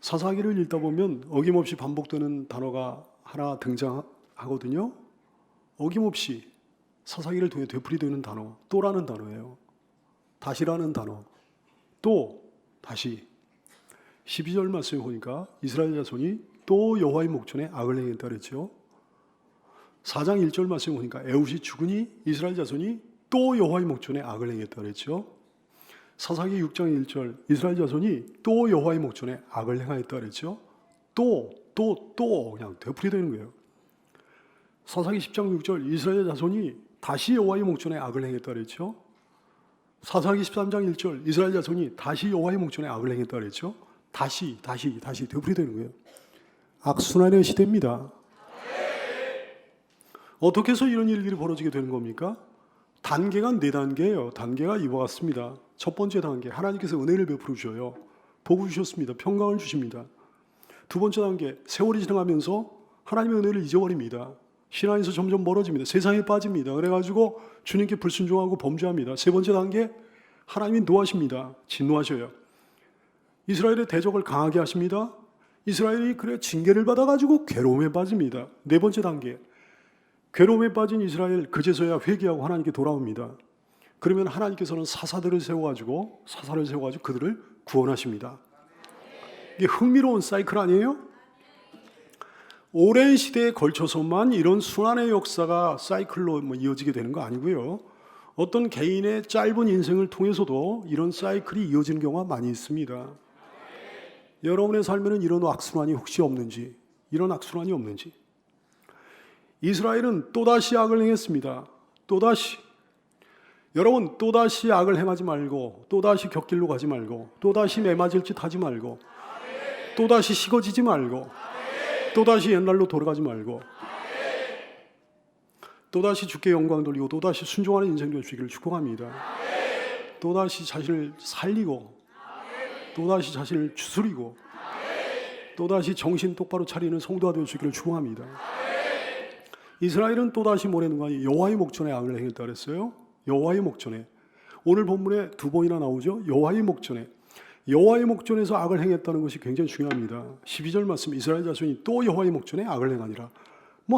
사사기를 읽다 보면 어김없이 반복되는 단어가 하나 등장하거든요. 어김없이 사사기를 통해 되풀이되는 단어, 또라는 단어예요. 다시라는 단어, 또 다시. 12절 말씀에 보니까 이스라엘 자손이 또 여호와의 목전에 악을 행했다 그랬죠. 4장 1절 말씀에 보니까 에웃이 죽으니 이스라엘 자손이 또 여호와의 목전에 악을 행했다 그랬죠. 사사기 6장 1절 이스라엘 자손이 또 여호와의 목전에 악을 행하였다 그랬죠. 또 그냥 되풀이되는 거예요. 사사기 10장 6절 이스라엘 자손이 다시 여호와의 목전에 악을 행했다 그랬죠. 사사기 13장 1절 이스라엘 자손이 다시 여호와의 목전에 악을 행했다 그랬죠. 다시 되풀이되는 거예요. 악순환의 시대입니다. 어떻게 해서 이런 일들이 벌어지게 되는 겁니까? 단계가 4단계예요. 단계가 이와 같습니다. 첫 번째 단계, 하나님께서 은혜를 베풀어 주셔요. 복을 주셨습니다. 평강을 주십니다. 두 번째 단계, 세월이 지나가면서 하나님의 은혜를 잊어버립니다. 신앙에서 점점 멀어집니다. 세상에 빠집니다. 그래가지고 주님께 불순종하고 범죄합니다. 세 번째 단계, 하나님이 노하십니다. 진노하셔요. 이스라엘의 대적을 강하게 하십니다. 이스라엘이 그래 징계를 받아가지고 괴로움에 빠집니다. 네 번째 단계, 괴로움에 빠진 이스라엘 그제서야 회개하고 하나님께 돌아옵니다. 그러면 하나님께서는 사사를 세워가지고 그들을 구원하십니다. 이게 흥미로운 사이클 아니에요? 오랜 시대에 걸쳐서만 이런 순환의 역사가 사이클로 이어지게 되는 거 아니고요. 어떤 개인의 짧은 인생을 통해서도 이런 사이클이 이어지는 경우가 많이 있습니다. 여러분의 삶에는 이런 악순환이 혹시 없는지, 이런 악순환이 없는지. 이스라엘은 또다시 악을 행했습니다. 또다시. 여러분, 또다시 악을 행하지 말고, 또다시 곁길로 가지 말고, 또다시 매맞을 짓 하지 말고, 또다시 식어지지 말고, 또다시 옛날로 돌아가지 말고, 또다시 주께 영광 돌리고, 또다시 순종하는 인생 되시기를 축복합니다. 또다시 자신을 살리고, 또다시 자신을 추스리고, 또다시 정신 똑바로 차리는 성도가 되시기를 축복합니다. 이스라엘은 또다시 뭐라는가? 여호와의 목전에 악을 행했다 그랬어요. 여호와의 목전에. 오늘 본문에 2번이나 나오죠. 여호와의 목전에. 여호와의 목전에서 악을 행했다는 것이 굉장히 중요합니다. 12절 말씀 이스라엘 자손이 또 여호와의 목전에 악을 행하니라.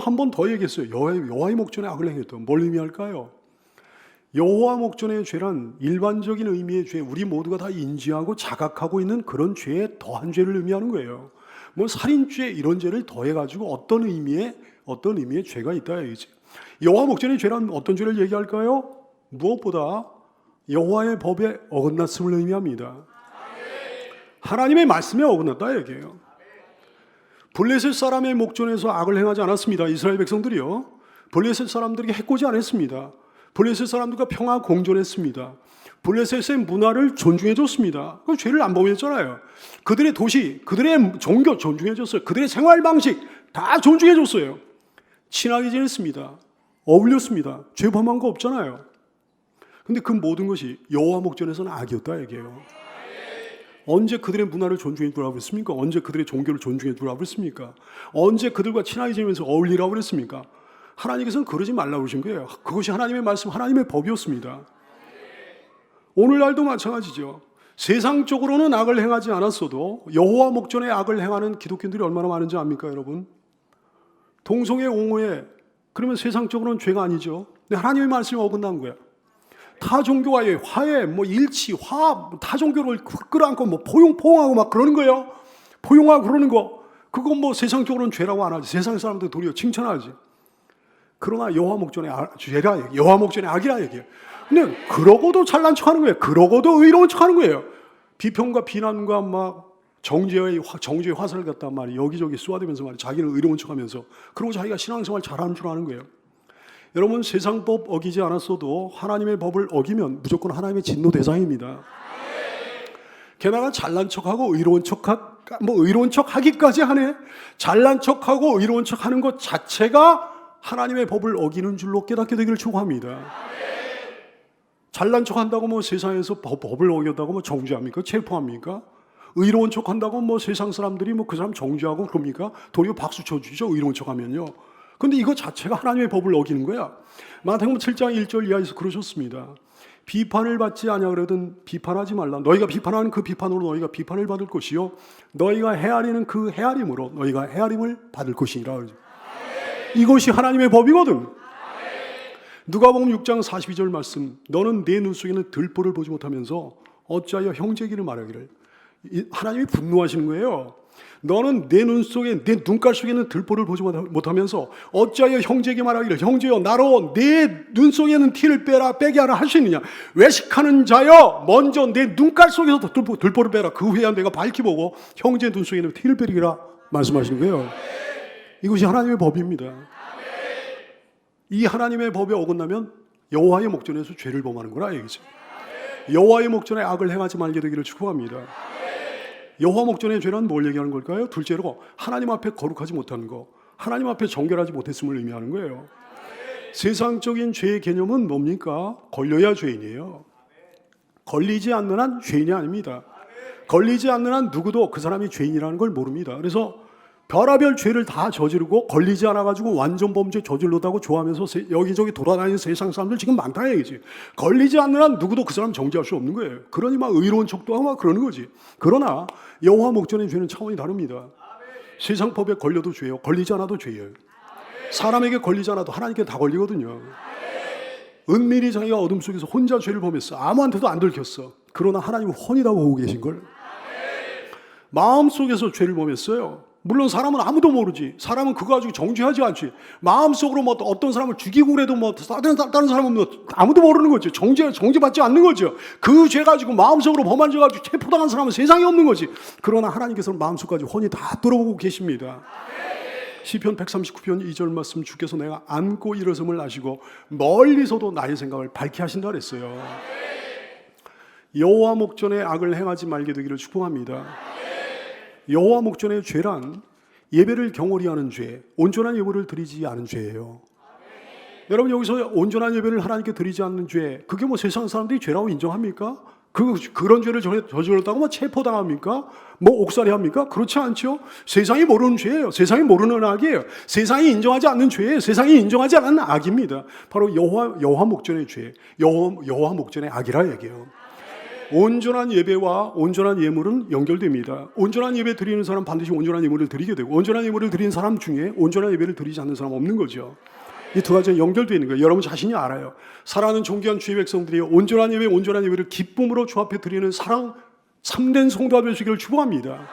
한 번 더 얘기했어요. 여호와의 목전에 악을 행했다. 뭘 의미할까요? 여호와 목전의 죄란 일반적인 의미의 죄, 우리 모두가 다 인지하고 자각하고 있는 그런 죄에 더한 죄를 의미하는 거예요. 살인죄 이런 죄를 더해가지고 어떤 의미의 죄가 있다 이거지. 여호와 목전의 죄란 어떤 죄를 얘기할까요? 무엇보다 여호와의 법에 어긋났음을 의미합니다. 하나님의 말씀에 어긋났다 얘기해요. 블레셋 사람의 목전에서 악을 행하지 않았습니다. 이스라엘 백성들이요. 블레셋 사람들에게 해코지 않았습니다. 블레셋 사람들과 평화 공존했습니다. 블레셋의 문화를 존중해줬습니다. 그 죄를 안 범했잖아요. 그들의 도시, 그들의 종교 존중해줬어요. 그들의 생활 방식 다 존중해줬어요. 친하게 지냈습니다. 어울렸습니다. 죄 범한 거 없잖아요. 근데 그 모든 것이 여호와 목전에서는 악이었다 얘기해요. 언제 그들의 문화를 존중해 두라고 그랬습니까? 언제 그들의 종교를 존중해 두라고 그랬습니까? 언제 그들과 친하게 지내면서 어울리라고 그랬습니까? 하나님께서는 그러지 말라고 그러신 거예요. 그것이 하나님의 말씀, 하나님의 법이었습니다. 오늘날도 마찬가지죠. 세상적으로는 악을 행하지 않았어도 여호와 목전에 악을 행하는 기독교인들이 얼마나 많은지 압니까, 여러분? 동성애, 옹호에 그러면 세상적으로는 죄가 아니죠. 근데 하나님의 말씀이 어긋난 거야. 타 종교와의 화해, 일치, 화합, 타 종교를 끌어안고 포용하고 막 그러는 거예요. 포용하고 그러는 거. 그건 세상적으로는 죄라고 안 하지. 세상 사람들 도리어 칭찬하지. 그러나 여호와 목전에 죄라 얘기, 여호와 목전에 악이라 얘기해요. 근데 그러고도 잘난 척하는 거예요. 그러고도 의로운 척하는 거예요. 비평과 비난과 정죄의 화살을 갖다 여기저기 쏘아대면서 자기는 의로운 척하면서 그러고 자기가 신앙생활 잘하는 줄 아는 거예요. 여러분 세상 법 어기지 않았어도 하나님의 법을 어기면 무조건 하나님의 진노 대상입니다. 게다가 잘난 척하고 의로운 척하기까지 하네. 잘난 척하고 의로운 척하는 것 자체가 하나님의 법을 어기는 줄로 깨닫게 되기를 축복합니다. 잘난 척한다고 세상에서 법을 어겼다고 정죄합니까? 체포합니까? 의로운 척한다고 세상 사람들이 그 사람 정죄하고 그럽니까? 도리어 박수 쳐주죠. 의로운 척하면요. 근데 이거 자체가 하나님의 법을 어기는 거야. 마태복음 7장 1절 이하에서 그러셨습니다. 비판을 받지 아니하거든 비판하지 말라. 너희가 비판하는 그 비판으로 너희가 비판을 받을 것이요 너희가 헤아리는 그 헤아림으로 너희가 헤아림을 받을 것이니라. 이것이 하나님의 법이거든. 누가복음 6장 42절 말씀. 너는 내 눈 속에는 들보를 보지 못하면서 어찌하여 형제에게 말하기를. 하나님이 분노하시는 거예요. 너는 내 눈 속에 내 눈깔 속에는 들보를 보지 못하면서 어찌하여 형제에게 말하기를 형제여 나로 내 눈 속에는 티를 빼게 하라 할 수 있느냐. 외식하는 자여 먼저 내 눈깔 속에서 들보를 빼라. 그 후에야 내가 밝히 보고 형제 눈 속에는 티를 빼리라 말씀하시는 거예요. 이것이 하나님의 법입니다. 이 하나님의 법에 어긋나면 여호와의 목전에서 죄를 범하는 거라 얘기죠. 여호와의 목전에 악을 행하지 말게 되기를 축복합니다. 여호와 목전의 죄란 뭘 얘기하는 걸까요? 둘째로 하나님 앞에 거룩하지 못하는 거, 하나님 앞에 정결하지 못했음을 의미하는 거예요. 세상적인 죄의 개념은 뭡니까? 걸려야 죄인이에요. 걸리지 않는 한 죄인이 아닙니다. 걸리지 않는 한 누구도 그 사람이 죄인이라는 걸 모릅니다. 그래서 별하별 죄를 다 저지르고 걸리지 않아가지고 완전 범죄 저질렀다고 좋아하면서 여기저기 돌아다니는 세상 사람들 지금 많다 얘기지. 걸리지 않는 한 누구도 그 사람 정죄할 수 없는 거예요. 그러니 막 의로운 척도 하고 막 그러는 거지. 그러나 여호와 목전의 죄는 차원이 다릅니다. 세상 법에 걸려도 죄예요. 걸리지 않아도 죄예요. 사람에게 걸리지 않아도 하나님께 다 걸리거든요. 은밀히 자기가 어둠 속에서 혼자 죄를 범했어. 아무한테도 안 들켰어. 그러나 하나님은 훤히 다 보고 계신 걸. 마음속에서 죄를 범했어요. 물론 사람은 아무도 모르지. 사람은 그거 가지고 정죄하지 않지. 마음속으로 뭐 어떤 사람을 죽이고 그래도 뭐 다른 사람은 뭐 아무도 모르는 거죠. 정죄받지 않는 거죠. 그 죄 가지고 마음속으로 범한 죄 가지고 체포당한 사람은 세상에 없는 거지. 그러나 하나님께서는 마음속까지 훤히 다 들어보고 계십니다. 시편 139편 2절 말씀 주께서 내가 안고 일어섬을 아시고 멀리서도 나의 생각을 밝게 하신다 그랬어요. 여호와 목전에 악을 행하지 말게 되기를 축복합니다. 여호와 목전의 죄란 예배를 경홀히 하는 죄, 온전한 예배를 드리지 않은 죄예요. 여러분 여기서 온전한 예배를 하나님께 드리지 않는 죄, 그게 뭐 세상 사람들이 죄라고 인정합니까? 그런 죄를 저질렀다고 뭐 체포당합니까? 뭐 옥살이합니까? 그렇지 않죠. 세상이 모르는 죄예요. 세상이 모르는 악이에요. 세상이 인정하지 않는 죄예요. 세상이 인정하지 않는 악입니다. 바로 여호와 목전의 죄, 여호와 목전의 악이라 얘기해요. 온전한 예배와 온전한 예물은 연결됩니다. 온전한 예배 드리는 사람 반드시 온전한 예물을 드리게 되고 온전한 예물을 드리는 사람 중에 온전한 예배를 드리지 않는 사람 없는 거죠. 이 두 가지가 연결되어 있는 거예요. 여러분 자신이 알아요. 사랑하는 존귀한 주의 백성들이 온전한 예배를 기쁨으로 주 앞에 드리는 사랑 참된 성도가 되시기를 축복합니다.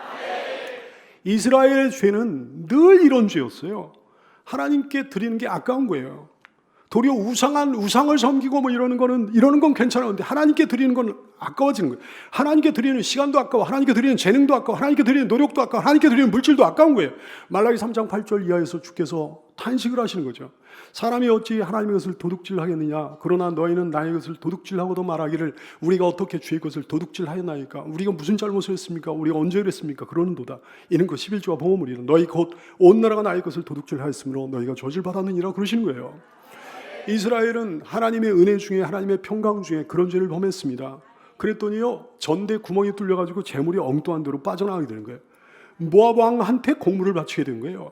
이스라엘의 죄는 늘 이런 죄였어요. 하나님께 드리는 게 아까운 거예요. 도리어 우상을 섬기고 뭐 이러는 건 괜찮은데 하나님께 드리는 건 아까워지는 거예요. 하나님께 드리는 시간도 아까워, 하나님께 드리는 재능도 아까워, 하나님께 드리는 노력도 아까워, 하나님께 드리는 물질도 아까운 거예요. 말라기 3장 8절 이하에서 주께서 탄식을 하시는 거죠. 사람이 어찌 하나님의 것을 도둑질하겠느냐. 그러나 너희는 나의 것을 도둑질하고도 말하기를 우리가 어떻게 주의 것을 도둑질하였나이까. 우리가 무슨 잘못을 했습니까? 우리가 언제 그랬습니까? 그러는도다. 이는 그 11조와 봉헌물이라. 너희 곧 온 나라가 나의 것을 도둑질하였으므로 너희가 저질받았느니라 그러시는 거예요. 이스라엘은 하나님의 은혜 중에 하나님의 평강 중에 그런 죄를 범했습니다. 그랬더니요 전대 구멍이 뚫려가지고 재물이 엉뚱한 데로 빠져나가게 되는 거예요. 모압 왕한테 공물을 바치게 된 거예요.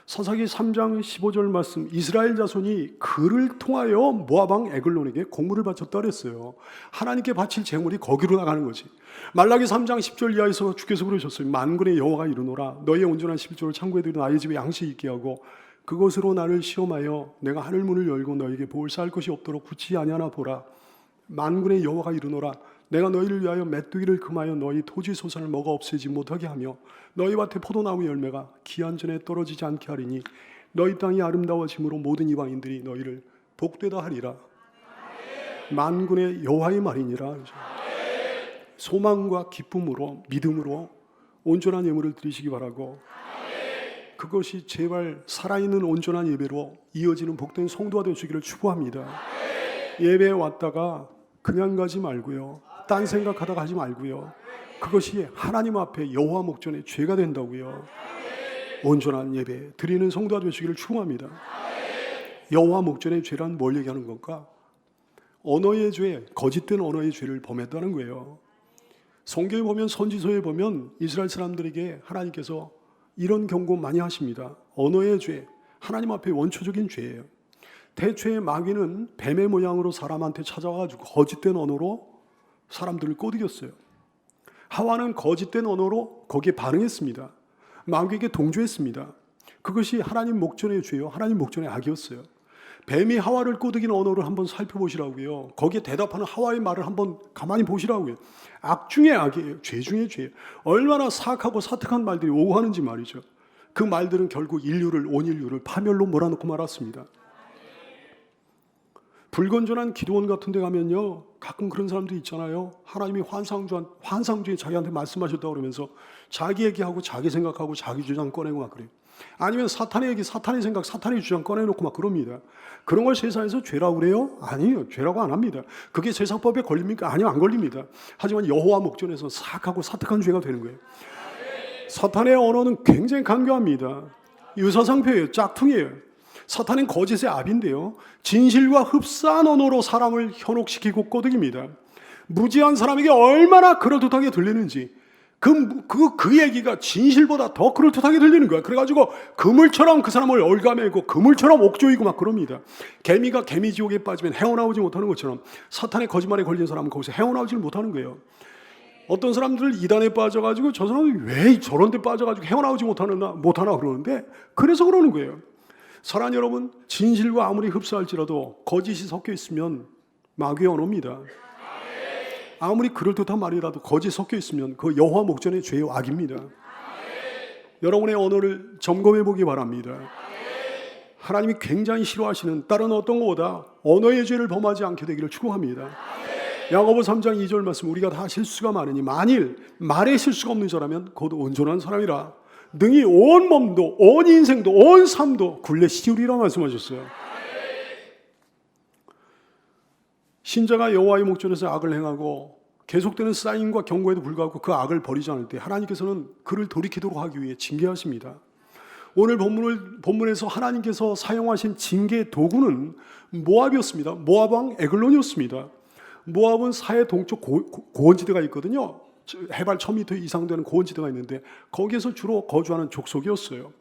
사사기 3장 15절 말씀, 이스라엘 자손이 그를 통하여 모압 왕 에글론에게 공물을 바쳤다 그랬어요. 하나님께 바칠 재물이 거기로 나가는 거지. 말라기 3장 10절 이하에서 주께서 그러셨어요. 만군의 여호와가 이르노라 너희의 온전한 11조를 창고에 들여 나의 집에 양식이 있게 하고 그것으로 나를 시험하여 내가 하늘 문을 열고 너에게 복을 쌓을 것이 없도록 굳이 아니하나 보라. 만군의 여호와가 이르노라 내가 너희를 위하여 메뚜기를 금하여 너희 토지 소산을 먹어 없애지 못하게 하며 너희 밭에 포도나무 열매가 기한 전에 떨어지지 않게 하리니 너희 땅이 아름다워짐으로 모든 이방인들이 너희를 복되다 하리라. 만군의 여호와의 말이니라. 소망과 기쁨으로 믿음으로 온전한 예물을 드리시기 바라고 그것이 제발 살아있는 온전한 예배로 이어지는 복된 성도가 되시기를 축복합니다. 예배에 왔다가 그냥 가지 말고요. 딴 생각하다가 하지 말고요. 그것이 하나님 앞에 여호와 목전에 죄가 된다고요. 온전한 예배 드리는 성도가 되시기를 축복합니다. 여호와 목전의 죄란 뭘 얘기하는 건가? 언어의 죄, 거짓된 언어의 죄를 범했다는 거예요. 성경에 보면 선지서에 보면 이스라엘 사람들에게 하나님께서 이런 경고 많이 하십니다. 언어의 죄, 하나님 앞에 원초적인 죄예요. 태초에 마귀는 뱀의 모양으로 사람한테 찾아와가지고 거짓된 언어로 사람들을 꼬드겼어요. 하와는 거짓된 언어로 거기에 반응했습니다. 마귀에게 동조했습니다. 그것이 하나님 목전의 죄요, 하나님 목전의 악이었어요. 뱀이 하와를 꼬드긴 언어를 한번 살펴보시라고요. 거기에 대답하는 하와의 말을 한번 가만히 보시라고요. 악 중의 악이에요. 죄 중의 죄예요. 얼마나 사악하고 사특한 말들이 오고하는지 말이죠. 그 말들은 결국 온 인류를 파멸로 몰아넣고 말았습니다. 불건전한 기도원 같은 데 가면요, 가끔 그런 사람들이 있잖아요. 하나님이 환상 중에 자기한테 말씀하셨다고 그러면서 자기 얘기하고 자기 생각하고 자기 주장 꺼내고 막 그래요. 아니면 사탄의 얘기, 사탄의 생각, 사탄의 주장 꺼내놓고 막 그럽니다. 그런 걸 세상에서 죄라고 그래요? 아니에요. 죄라고 안 합니다. 그게 제사법에 걸립니까? 아니요, 안 걸립니다. 하지만 여호와 목전에서 사악하고 사특한 죄가 되는 거예요. 사탄의 언어는 굉장히 강교합니다. 유사상표예요. 짝퉁이에요. 사탄은 거짓의 압인데요, 진실과 흡사한 언어로 사람을 현혹시키고 꼬드깁니다. 무지한 사람에게 얼마나 그럴듯하게 들리는지 그 얘기가 진실보다 더 그럴듯하게 들리는 거야. 그래가지고 그물처럼 그 사람을 올가매고 그물처럼 옥조이고 막 그럽니다. 개미가 개미지옥에 빠지면 헤어나오지 못하는 것처럼 사탄의 거짓말에 걸린 사람은 거기서 헤어나오지 못하는 거예요. 어떤 사람들 이단에 빠져가지고 저 사람이 왜 저런 데 빠져가지고 헤어나오지 못하나 그러는데, 그래서 그러는 거예요. 사랑하는 여러분, 진실과 아무리 흡사할지라도 거짓이 섞여 있으면 마귀의 언어입니다. 아무리 그럴듯한 말이라도 거짓 섞여 있으면 그 여호와 목전의 죄의 악입니다. 여러분의 언어를 점검해 보기 바랍니다. 하나님이 굉장히 싫어하시는 다른 어떤 것보다 언어의 죄를 범하지 않게 되기를 축복합니다. 야고보 3장 2절 말씀, 우리가 다 실수가 많으니 만일 말에 실수가 없는 자라면 곧 온전한 사람이라 능히 온 몸도 온 인생도 온 삶도 굴레 씌우리라 말씀하셨어요. 신자가 여호와의 목전에서 악을 행하고 계속되는 사인과 경고에도 불구하고 그 악을 버리지 않을 때 하나님께서는 그를 돌이키도록 하기 위해 징계하십니다. 오늘 본문에서 하나님께서 사용하신 징계의 도구는 모압이었습니다. 모압 왕 에글론이었습니다. 모압은 사해 동쪽 고원지대가 있거든요. 해발 1000m 이상 되는 고원지대가 있는데 거기에서 주로 거주하는 족속이었어요.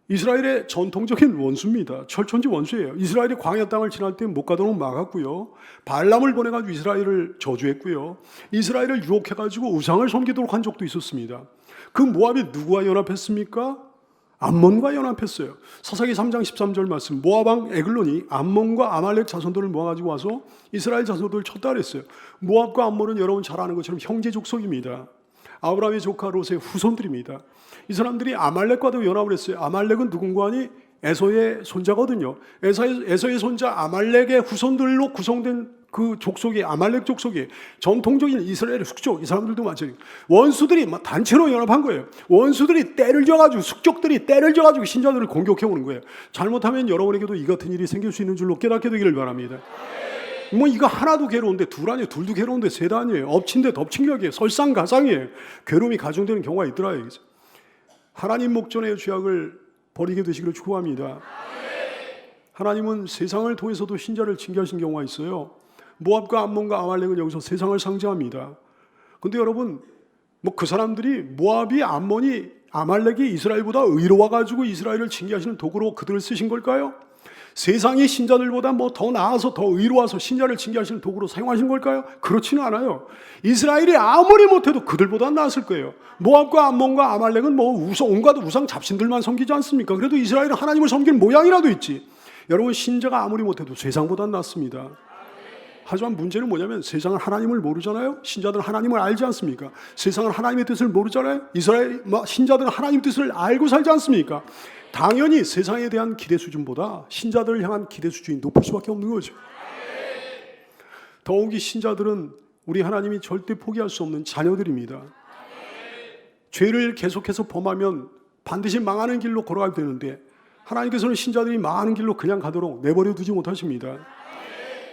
이스라엘의 전통적인 원수입니다. 철천지 원수예요. 이스라엘이 광야 땅을 지날 때 못 가도록 막았고요. 발람을 보내가지고 이스라엘을 저주했고요. 이스라엘을 유혹해가지고 우상을 섬기도록 한 적도 있었습니다. 그 모압이 누구와 연합했습니까? 암몬과 연합했어요. 사사기 3장 13절 말씀, 모압 왕 에글론이 암몬과 아말렉 자손들을 모아가지고 와서 이스라엘 자손들을 쳤다 그랬어요. 모압과 암몬은 여러분 잘 아는 것처럼 형제 족속입니다. 아브라함의 조카 롯의 후손들입니다. 이 사람들이 아말렉과도 연합을 했어요. 아말렉은 누군가 하니 에서의 손자거든요. 에서의 손자 아말렉의 후손들로 구성된 그 족속이 아말렉 족속이 전통적인 이스라엘의 숙족, 이 사람들도 마찬가지예요. 원수들이 막 단체로 연합한 거예요. 원수들이 때를 져가지고, 숙족들이 때를 져가지고 신자들을 공격해 오는 거예요. 잘못하면 여러분에게도 이 같은 일이 생길 수 있는 줄로 깨닫게 되기를 바랍니다. 뭐 이거 하나도 괴로운데 둘 아니에요. 둘도 괴로운데 셋 아니에요. 엎친 데 덮친 격이에요. 설상가상이에요. 괴로움이 가중되는 경우가 있더라. 여기서. 하나님 목전의 죄악을 버리게 되시기를 축복합니다. 하나님은 세상을 통해서도 신자를 징계하신 경우가 있어요. 모압과 암몬과 아말렉은 여기서 세상을 상징합니다. 근데 여러분, 뭐 그 사람들이 모압이 암몬이 아말렉이 이스라엘보다 의로워가지고 이스라엘을 징계하시는 도구로 그들을 쓰신 걸까요? 세상의 신자들보다 뭐 더 나아서 더 의로워서 신자를 징계하시는 도구로 사용하신 걸까요? 그렇지는 않아요. 이스라엘이 아무리 못해도 그들보다 나았을 거예요. 모압과 암몬과 아말렉은 뭐 온갖 우상 잡신들만 섬기지 않습니까? 그래도 이스라엘은 하나님을 섬기는 모양이라도 있지. 여러분, 신자가 아무리 못해도 세상보다 낫습니다. 하지만 문제는 뭐냐면 세상은 하나님을 모르잖아요. 신자들은 하나님을 알지 않습니까? 세상은 하나님의 뜻을 모르잖아요. 이스라엘 신자들은 하나님의 뜻을 알고 살지 않습니까? 당연히 세상에 대한 기대 수준보다 신자들을 향한 기대 수준이 높을 수밖에 없는 거죠. 더욱이 신자들은 우리 하나님이 절대 포기할 수 없는 자녀들입니다. 죄를 계속해서 범하면 반드시 망하는 길로 걸어가야 되는데 하나님께서는 신자들이 망하는 길로 그냥 가도록 내버려 두지 못하십니다.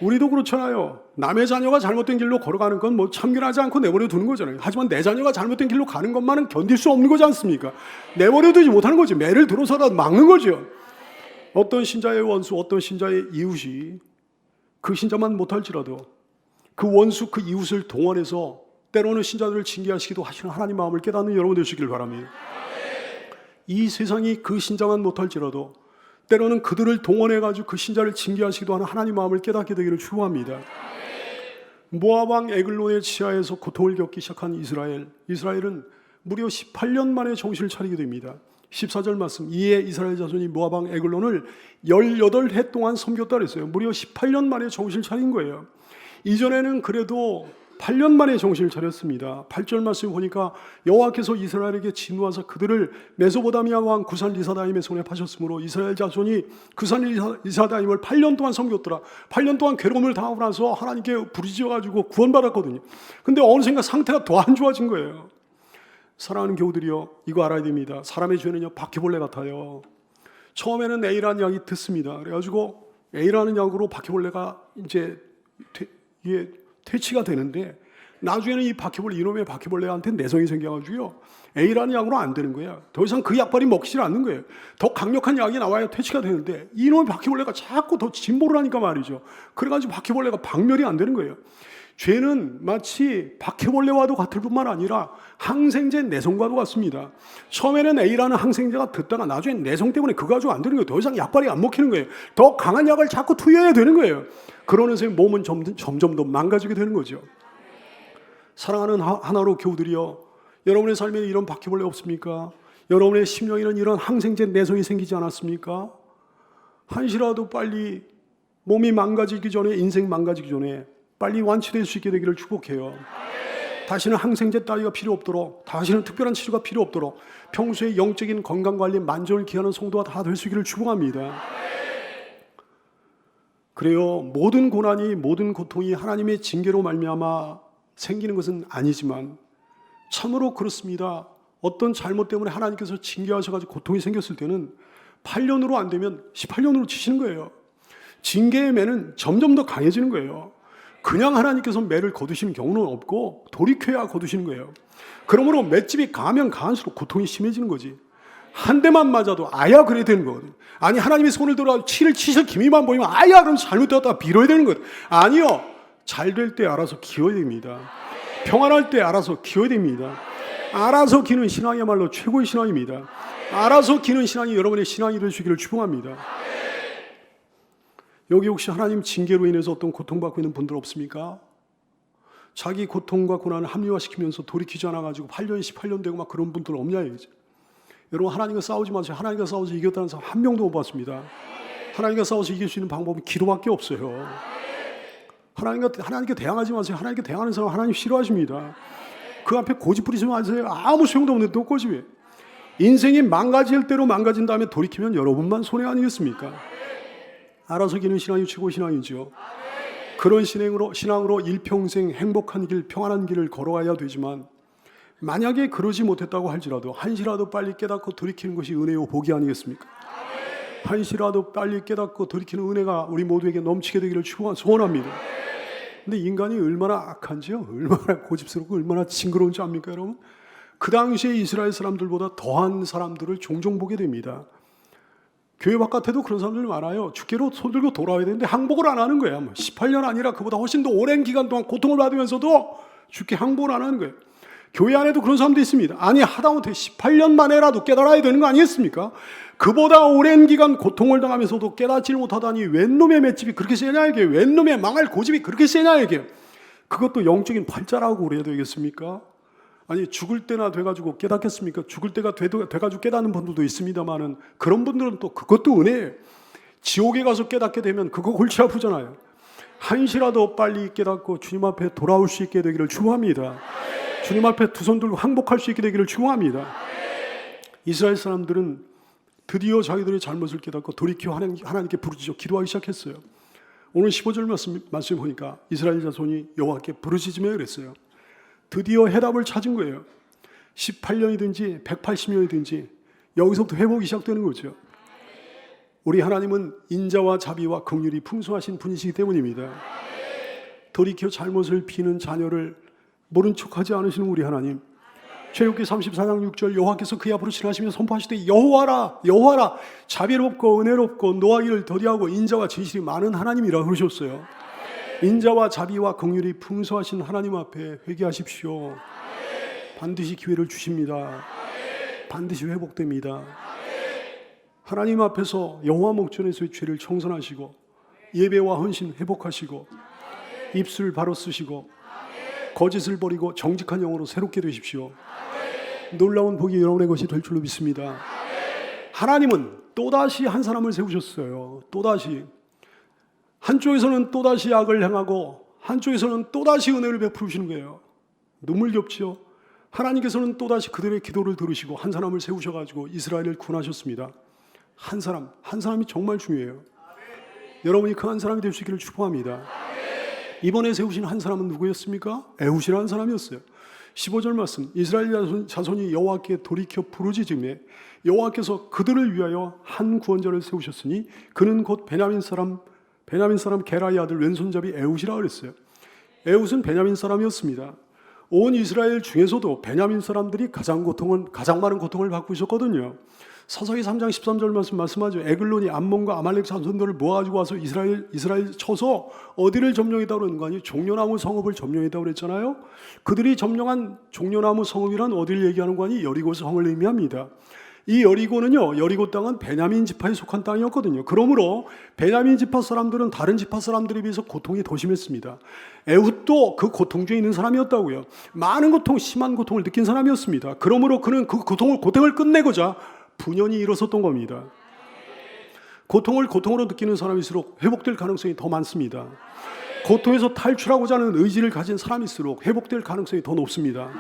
우리도 그렇잖아요. 남의 자녀가 잘못된 길로 걸어가는 건 뭐 참견하지 않고 내버려 두는 거잖아요. 하지만 내 자녀가 잘못된 길로 가는 것만은 견딜 수 없는 거지 않습니까? 내버려 두지 못하는 거지. 매를 들어서라도 막는 거죠. 어떤 신자의 원수, 어떤 신자의 이웃이 그 신자만 못할지라도 그 원수, 그 이웃을 동원해서 때로는 신자들을 징계하시기도 하시는 하나님 마음을 깨닫는 여러분 되시길 바랍니다. 이 세상이 그 신자만 못할지라도 때로는 그들을 동원해가지고 그 신자를 징계하시기도 하는 하나님 마음을 깨닫게 되기를 축원합니다. 모압 왕 에글론의 지하에서 고통을 겪기 시작한 이스라엘은 무려 18년 만에 정신을 차리게 됩니다. 14절 말씀, 이에 이스라엘 자손이 모압 왕 에글론을 18해 동안 섬겼다 그랬어요. 무려 18년 만에 정신을 차린 거예요. 이전에는 그래도 8년 만에 정신을 차렸습니다. 8절 말씀 보니까 여호와께서 이스라엘에게 진노하사 그들을 메소보다미아 왕 구산 리사다임의 손에 파셨으므로 이스라엘 자손이 구산 리사다임을 8년 동안 섬겼더라. 8년 동안 괴로움을 당하고 나서 하나님께 부르짖어가지고 구원받았거든요. 근데 어느샌가 상태가 더 안 좋아진 거예요. 사랑하는 교우들이요, 이거 알아야 됩니다. 사람의 죄는요 바퀴벌레 같아요. 처음에는 A라는 약이 듣습니다. 그래가지고 A라는 약으로 바퀴벌레가 이제 이게 퇴치가 되는데, 나중에는 이 바퀴벌레, 이놈의 바퀴벌레한테 내성이 생겨가지고요 A라는 약으로 안 되는 거야. 더 이상 그 약발이 먹히질 않는 거예요. 더 강력한 약이 나와야 퇴치가 되는데 이놈의 바퀴벌레가 자꾸 더 진보를 하니까 말이죠. 그래가지고 바퀴벌레가 박멸이 안 되는 거예요. 죄는 마치 바퀴벌레와도 같을 뿐만 아니라 항생제 내성과도 같습니다. 처음에는 A라는 항생제가 듣다가 나중에 내성 때문에 그거 가지고 안 되는 거예요. 더 이상 약발이 안 먹히는 거예요. 더 강한 약을 자꾸 투여해야 되는 거예요. 그러면서 몸은 점점 더 망가지게 되는 거죠. 사랑하는 하나로 교우들이여, 여러분의 삶에 이런 바퀴벌레 없습니까? 여러분의 심령에는 이런 항생제 내성이 생기지 않았습니까? 한시라도 빨리 몸이 망가지기 전에, 인생 망가지기 전에 빨리 완치될 수 있게 되기를 축복해요. 다시는 항생제 따위가 필요 없도록, 다시는 특별한 치료가 필요 없도록 평소에 영적인 건강관리 만전을 기하는 성도가 다 될 수 있기를 축복합니다. 그래요, 모든 고난이, 모든 고통이 하나님의 징계로 말미암아 생기는 것은 아니지만 참으로 그렇습니다. 어떤 잘못 때문에 하나님께서 징계하셔가지고 고통이 생겼을 때는 8년으로 안 되면 18년으로 치시는 거예요. 징계의 매는 점점 더 강해지는 거예요. 그냥 하나님께서 매를 거두시는 경우는 없고 돌이켜야 거두시는 거예요. 그러므로 맷집이 강하면 강할수록 고통이 심해지는 거지. 한 대만 맞아도 아야 그래야 되는 거거든요. 아니, 하나님의 손을 들어 치를 치실 기미만 보이면 아야 그럼 잘못되었다 빌어야 되는 거예요. 아니요, 잘 될 때 알아서 기어야 됩니다. 평안할 때 알아서 기어야 됩니다. 알아서 기는 신앙이야말로 최고의 신앙입니다. 알아서 기는 신앙이 여러분의 신앙이 될 수 있기를 축복합니다. 여기 혹시 하나님 징계로 인해서 어떤 고통받고 있는 분들 없습니까? 자기 고통과 고난을 합리화시키면서 돌이키지 않아가지고 8년, 18년 되고 막 그런 분들 없냐 이거죠. 여러분, 하나님과 싸우지 마세요. 하나님과 싸워서 이겼다는 사람 한 명도 못 봤습니다. 하나님과 싸워서 이길 수 있는 방법은 기도밖에 없어요. 하나님께 대항하지 마세요. 하나님께 대항하는 사람 하나님 싫어하십니다. 그 앞에 고집 부리지 마세요. 아무 소용도 없는데 또 고집이에요. 인생이 망가질 대로 망가진 다음에 돌이키면 여러분만 손해 아니겠습니까? 알아서 기는 신앙이 최고 신앙이죠. 그런 신앙으로 일평생 행복한 길, 평안한 길을 걸어가야 되지만, 만약에 그러지 못했다고 할지라도 한시라도 빨리 깨닫고 돌이키는 것이 은혜요 복이 아니겠습니까? 한시라도 빨리 깨닫고 돌이키는 은혜가 우리 모두에게 넘치게 되기를 소원합니다. 근데 인간이 얼마나 악한지요, 얼마나 고집스럽고 얼마나 징그러운지 압니까 여러분? 그 당시에 이스라엘 사람들보다 더한 사람들을 종종 보게 됩니다. 교회 바깥에도 그런 사람들이 많아요. 주께로 손 들고 돌아와야 되는데 항복을 안 하는 거예요. 18년 아니라 그보다 훨씬 더 오랜 기간 동안 고통을 받으면서도 주께 항복을 안 하는 거예요. 교회 안에도 그런 사람도 있습니다. 아니, 하다못해 18년 만에라도 깨달아야 되는 거 아니겠습니까? 그보다 오랜 기간 고통을 당하면서도 깨닫지를 못하다니 웬 놈의 맷집이 그렇게 세냐 이게, 웬 놈의 망할 고집이 그렇게 세냐 이게. 그것도 영적인 팔자라고 그래야 되겠습니까? 아니, 죽을 때나 돼가지고 깨닫겠습니까? 죽을 때가 돼가지고 깨닫는 분들도 있습니다만은 그런 분들은 또 그것도 은혜예요. 지옥에 가서 깨닫게 되면 그거 골치 아프잖아요. 한시라도 빨리 깨닫고 주님 앞에 돌아올 수 있게 되기를 축원합니다. 주님 앞에 두 손 들고 항복할 수 있게 되기를 축원합니다. 이스라엘 사람들은 드디어 자기들의 잘못을 깨닫고 돌이켜 하나님께 부르짖어 기도하기 시작했어요. 오늘 15절 말씀 보니까 이스라엘 자손이 여호와께 부르짖으며 그랬어요. 드디어 해답을 찾은 거예요. 18년이든지 180년이든지 여기서부터 회복이 시작되는 거죠. 우리 하나님은 인자와 자비와 긍휼이 풍성하신 분이시기 때문입니다. 돌이켜 잘못을 비는 자녀를 모른 척하지 않으시는 우리 하나님. 출애굽기 34장 6절, 여호와께서 그의 앞으로 지나시며 선포하시되 여호와라 여호와라 자비롭고 은혜롭고 노하기를 더디하고 인자와 진실이 많은 하나님이라 그러셨어요. 인자와 자비와 긍휼이 풍성하신 하나님 앞에 회개하십시오. 반드시 기회를 주십니다. 반드시 회복됩니다. 하나님 앞에서 여호와 목전에서의 죄를 청산하시고 예배와 헌신 회복하시고 입술 바로 쓰시고 거짓을 버리고 정직한 영으로 새롭게 되십시오. 놀라운 복이 여러분의 것이 될 줄로 믿습니다. 하나님은 또다시 한 사람을 세우셨어요. 또다시. 한쪽에서는 또다시 악을 행하고 한쪽에서는 또다시 은혜를 베푸시는 거예요. 눈물겹죠. 하나님께서는 또다시 그들의 기도를 들으시고 한 사람을 세우셔가지고 이스라엘을 구원하셨습니다. 한 사람이 정말 중요해요. 여러분이 그 한 사람이 될 수 있기를 축복합니다. 이번에 세우신 한 사람은 누구였습니까? 에훗이라는 사람이었어요. 15절 말씀, 이스라엘 자손이 여호와께 돌이켜 부르짖음에 여호와께서 그들을 위하여 한 구원자를 세우셨으니 그는 곧 베냐민 사람 게라의 아들 왼손잡이 에훗이라 그랬어요. 에훗은 베냐민 사람이었습니다. 온 이스라엘 중에서도 베냐민 사람들이 가장 많은 고통을 받고 있었거든요. 사사기 3장 13절 말씀하죠. 에글론이 암몬과 아말렉 자손들을 모아가지고 와서 이스라엘 쳐서 어디를 점령했다고 그러는 거 아니에요? 종려나무 성읍을 점령했다고 그랬잖아요. 그들이 점령한 종려나무 성읍이란 어디를 얘기하는 거 아니에요? 여리고 성을 의미합니다. 이 여리고는요, 여리고 땅은 베냐민 지파에 속한 땅이었거든요. 그러므로 베냐민 지파 사람들은 다른 지파 사람들에 비해서 고통이 더 심했습니다. 에훗도 그 고통 중에 있는 사람이었다고요. 많은 고통, 심한 고통을 느낀 사람이었습니다. 그러므로 그는 그 고통을 끝내고자 분연히 일어섰던 겁니다. 고통으로 느끼는 사람일수록 회복될 가능성이 더 많습니다. 고통에서 탈출하고자 하는 의지를 가진 사람일수록 회복될 가능성이 더 높습니다.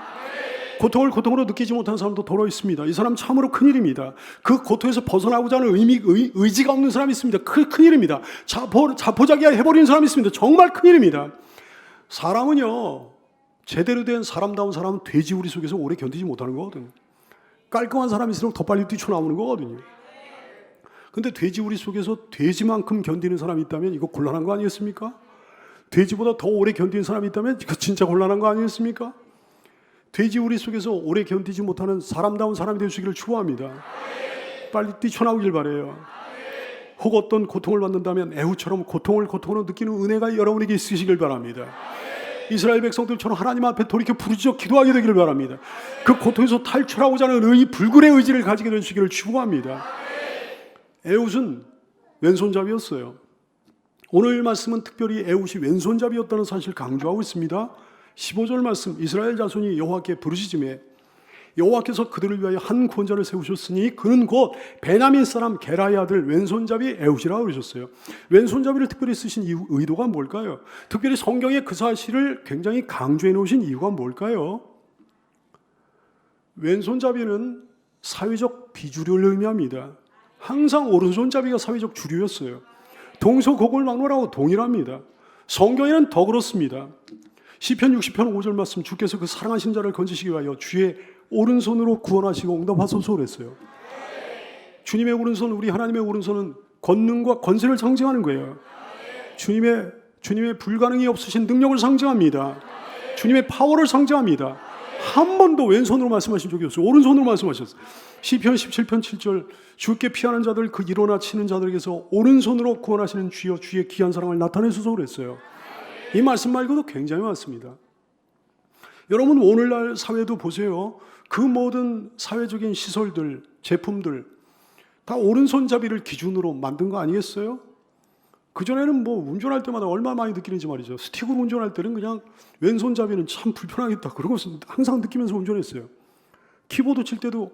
고통으로 느끼지 못한 사람도 더러 있습니다. 이 사람 참으로 큰일입니다. 그 고통에서 벗어나고자 하는 의지가 없는 사람이 있습니다. 큰일입니다. 자포자기야 해버리는 사람이 있습니다. 정말 큰일입니다. 사람은요, 제대로 된 사람다운 사람은 돼지우리 속에서 오래 견디지 못하는 거거든요. 깔끔한 사람일수록 더 빨리 뛰쳐나오는 거거든요. 근데 돼지우리 속에서 돼지만큼 견디는 사람이 있다면 이거 곤란한 거 아니겠습니까? 돼지보다 더 오래 견디는 사람이 있다면 이거 진짜 곤란한 거 아니겠습니까? 돼지우리 속에서 오래 견디지 못하는 사람다운 사람이 될 수 있기를 축원합니다. 빨리 뛰쳐나오길 바라요. 혹 어떤 고통을 받는다면 에훗처럼 고통으로 느끼는 은혜가 여러분에게 있으시길 바랍니다. 이스라엘 백성들처럼 하나님 앞에 돌이켜 부르짖어 기도하게 되기를 바랍니다. 그 고통에서 탈출하고자 하는 불굴의 의지를 가지게 되시기를 축원합니다. 에훗은 왼손잡이였어요. 오늘 말씀은 특별히 에훗이 왼손잡이였다는 사실을 강조하고 있습니다. 15절 말씀, 이스라엘 자손이 여호와께 부르짖음에 여호와께서 그들을 위하여 한 구원자를 세우셨으니 그는 곧 베냐민 사람 게라의 아들 왼손잡이 에훗이라고 그러셨어요. 왼손잡이를 특별히 쓰신 의도가 뭘까요? 특별히 성경에 그 사실을 굉장히 강조해 놓으신 이유가 뭘까요? 왼손잡이는 사회적 비주류를 의미합니다. 항상 오른손잡이가 사회적 주류였어요. 동서고골막론하고 동일합니다. 성경에는 더 그렇습니다. 시편 60편 5절 말씀, 주께서 그 사랑하신 자를 건지시기 위하여 주의 오른손으로 구원하시고 응답하소서 그랬어요. 주님의 오른손, 우리 하나님의 오른손은 권능과 권세를 상징하는 거예요. 주님의 불가능이 없으신 능력을 상징합니다. 주님의 파워를 상징합니다. 한 번도 왼손으로 말씀하신 적이 없어요. 오른손으로 말씀하셨어요. 시편 17편 7절, 주께 피하는 자들 그 일어나 치는 자들에게서 오른손으로 구원하시는 주여 주의 귀한 사랑을 나타내소서 그랬어요. 이 말씀 말고도 굉장히 많습니다. 여러분 오늘날 사회도 보세요. 그 모든 사회적인 시설들, 제품들 다 오른손잡이를 기준으로 만든 거 아니겠어요? 그전에는 뭐 운전할 때마다 얼마나 많이 느끼는지 말이죠. 스틱으로 운전할 때는 그냥 왼손잡이는 참 불편하겠다 그러고 항상 느끼면서 운전했어요. 키보드 칠 때도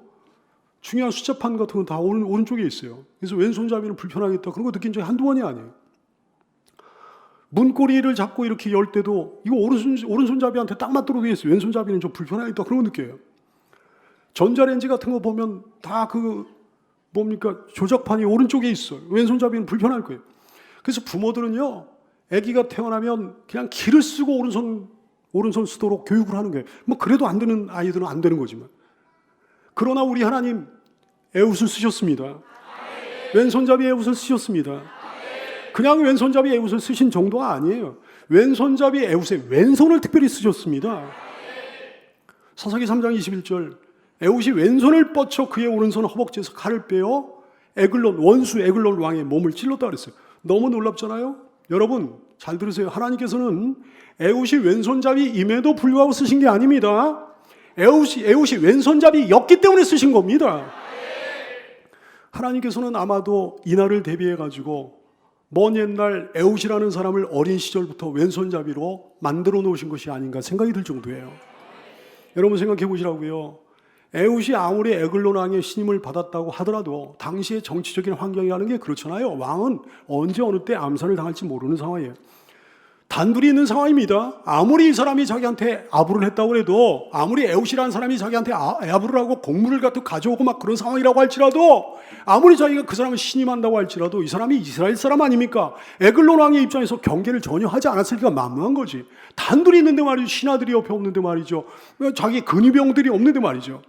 중요한 숫자판 같은 건 다 오른쪽에 있어요. 그래서 왼손잡이는 불편하겠다 그런 거 느낀 적이 한두 번이 아니에요. 문고리를 잡고 이렇게 열 때도 이거 오른손잡이한테 딱 맞도록 되어 있어요. 왼손잡이는 좀 불편하겠다 그런 거 느껴요. 전자레인지 같은 거 보면 다 조작판이 오른쪽에 있어요. 왼손잡이는 불편할 거예요. 그래서 부모들은요, 아기가 태어나면 그냥 기를 쓰고 오른손 쓰도록 교육을 하는 거예요. 뭐 그래도 안 되는 아이들은 안 되는 거지만. 그러나 우리 하나님 에훗을 쓰셨습니다. 왼손잡이 에훗을 쓰셨습니다. 그냥 왼손잡이 에훗을 쓰신 정도가 아니에요. 왼손잡이 에훗의 왼손을 특별히 쓰셨습니다. 사사기 3장 21절, 에훗이 왼손을 뻗쳐 그의 오른손 허벅지에서 칼을 빼어 원수 에글론 왕의 몸을 찔렀다 그랬어요. 너무 놀랍잖아요. 여러분 잘 들으세요. 하나님께서는 에훗이 왼손잡이임에도 불구하고 쓰신 게 아닙니다. 에훗이 왼손잡이였기 때문에 쓰신 겁니다. 하나님께서는 아마도 이날을 대비해 가지고 먼 옛날 에웃이라는 사람을 어린 시절부터 왼손잡이로 만들어 놓으신 것이 아닌가 생각이 들 정도예요. 여러분 생각해 보시라고요. 에웃이 아무리 에글론 왕의 신임을 받았다고 하더라도 당시의 정치적인 환경이라는 게 그렇잖아요. 왕은 언제 어느 때 암살을 당할지 모르는 상황이에요. 단둘이 있는 상황입니다. 아무리 이 사람이 자기한테 아부를 했다고 해도, 아무리 에웃이라는 사람이 자기한테 아부를 하고 곡물을 갖다 가져오고 막 그런 상황이라고 할지라도, 아무리 자기가 그 사람을 신임한다고 할지라도 이 사람이 이스라엘 사람 아닙니까? 에글론 왕의 입장에서 경계를 전혀 하지 않았을 리가 만무한 거지. 단둘이 있는데 말이죠. 신하들이 옆에 없는데 말이죠. 자기 근위병들이 없는데 말이죠.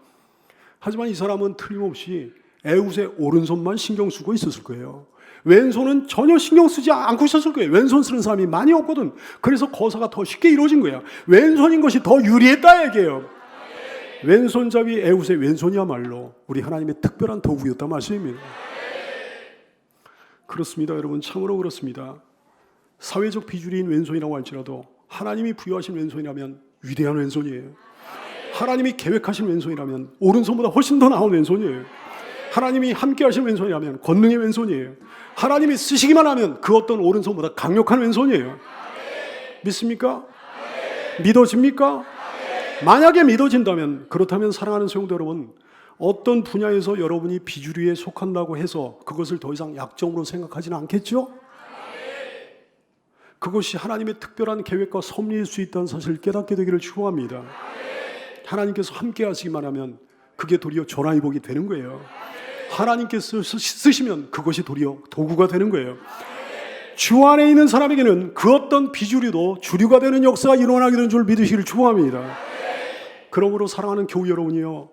하지만 이 사람은 틀림없이 에웃의 오른손만 신경 쓰고 있었을 거예요. 왼손은 전혀 신경 쓰지 않고 있었을 거예요. 왼손 쓰는 사람이 많이 없거든. 그래서 거사가 더 쉽게 이루어진 거야. 왼손인 것이 더 유리했다 얘기예요. 왼손잡이 에웃의 왼손이야말로 우리 하나님의 특별한 도구였다 말씀입니다. 그렇습니다. 여러분, 참으로 그렇습니다. 사회적 비주류인 왼손이라고 할지라도 하나님이 부여하신 왼손이라면 위대한 왼손이에요. 하나님이 계획하신 왼손이라면 오른손보다 훨씬 더 나은 왼손이에요. 하나님이 함께 하신 왼손이라면 권능의 왼손이에요. 하나님이 쓰시기만 하면 그 어떤 오른손보다 강력한 왼손이에요. 믿습니까? 믿어집니까? 만약에 믿어진다면, 그렇다면 사랑하는 성도 여러분, 어떤 분야에서 여러분이 비주류에 속한다고 해서 그것을 더 이상 약점으로 생각하지는 않겠죠? 그것이 하나님의 특별한 계획과 섭리일 수 있다는 사실을 깨닫게 되기를 축원합니다. 하나님께서 함께 하시기만 하면 그게 도리어 전화위복이 되는 거예요. 하나님께서 쓰시면 그것이 도리어 도구가 되는 거예요. 주 안에 있는 사람에게는 그 어떤 비주류도 주류가 되는 역사가 일어나게 되는 줄 믿으시기를 축원합니다. 그러므로 사랑하는 교우 여러분이요,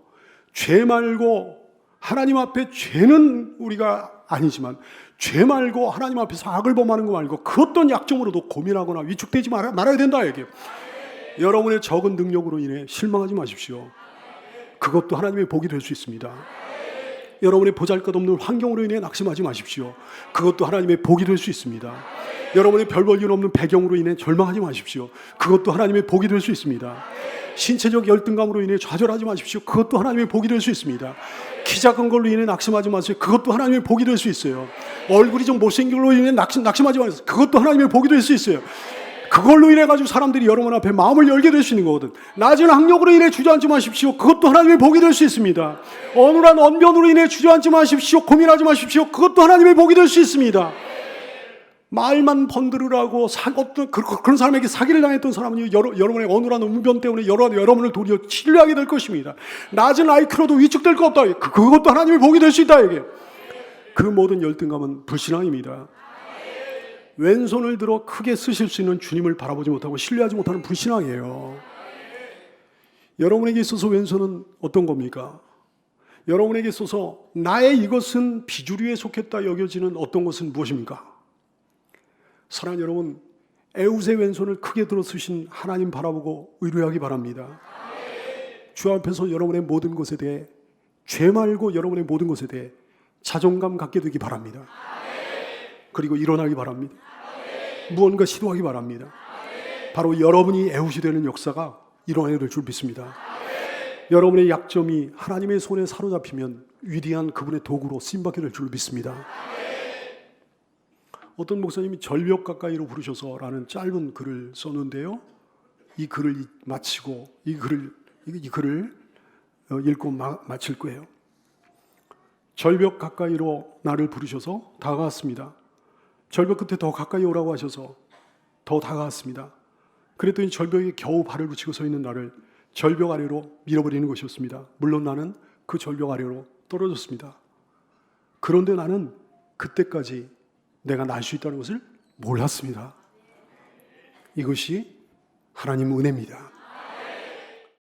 죄 말고 하나님 앞에, 죄는 우리가 아니지만 죄 말고 하나님 앞에서 악을 범하는 거 말고 그 어떤 약점으로도 고민하거나 위축되지 말아야 된다 얘기예요. 여러분의 적은 능력으로 인해 실망하지 마십시오. 그것도 하나님의 복이 될 수 있습니다. 여러분의 보잘것없는 환경으로 인해 낙심하지 마십시오. 그것도 하나님의 복이 될 수 있습니다. 여러분의 별 볼 일 없는 배경으로 인해 절망하지 마십시오. 그것도 하나님의 복이 될 수 있습니다. 신체적 열등감으로 인해 좌절하지 마십시오. 그것도 하나님의 복이 될 수 있습니다. 키 작은 걸로 인해 낙심하지 마세요. 그것도 하나님의 복이 될 수 있어요. 얼굴이 좀 못생긴 걸로 인해 낙심하지 마세요. 그것도 하나님의 복이 될 수 있어요. 그걸로 인해 가지고 사람들이 여러분 앞에 마음을 열게 될 수 있는 거거든. 낮은 학력으로 인해 주저앉지 마십시오. 그것도 하나님의 복이 될 수 있습니다. 어눌한 언변으로 인해 주저앉지 마십시오. 고민하지 마십시오. 그것도 하나님의 복이 될 수 있습니다. 말만 번들으라고 그런 사람에게 사기를 당했던 사람은 여러분의 어눌한 언변 때문에 여러분을 도리어 신뢰하게 될 것입니다. 낮은 IQ로도 위축될 거 없다. 그것도 하나님의 복이 될 수 있다. 이게 그 모든 열등감은 불신앙입니다. 왼손을 들어 크게 쓰실 수 있는 주님을 바라보지 못하고 신뢰하지 못하는 불신앙이에요. 여러분에게 있어서 왼손은 어떤 겁니까? 여러분에게 있어서 나의 이것은 비주류에 속했다 여겨지는 어떤 것은 무엇입니까? 사랑하는 여러분, 에웃의 왼손을 크게 들어 쓰신 하나님 바라보고 의뢰하기 바랍니다. 주 앞에서 여러분의 모든 것에 대해, 죄 말고 여러분의 모든 것에 대해 자존감 갖게 되기 바랍니다. 그리고 일어나기 바랍니다. 무언가 시도하기 바랍니다. 바로 여러분이 에웃이 되는 역사가 일어나게 될 줄 믿습니다. 여러분의 약점이 하나님의 손에 사로잡히면 위대한 그분의 도구로 쓰임받게 될 줄 믿습니다. 어떤 목사님이 절벽 가까이로 부르셔서라는 짧은 글을 썼는데요, 이 글을 마치고 이 글을 읽고 마칠 거예요. 절벽 가까이로 나를 부르셔서 다가왔습니다. 절벽 끝에 더 가까이 오라고 하셔서 더 다가왔습니다. 그랬더니 절벽에 겨우 발을 붙이고 서 있는 나를 절벽 아래로 밀어버리는 것이었습니다. 물론 나는 그 절벽 아래로 떨어졌습니다. 그런데 나는 그때까지 내가 날 수 있다는 것을 몰랐습니다. 이것이 하나님 은혜입니다.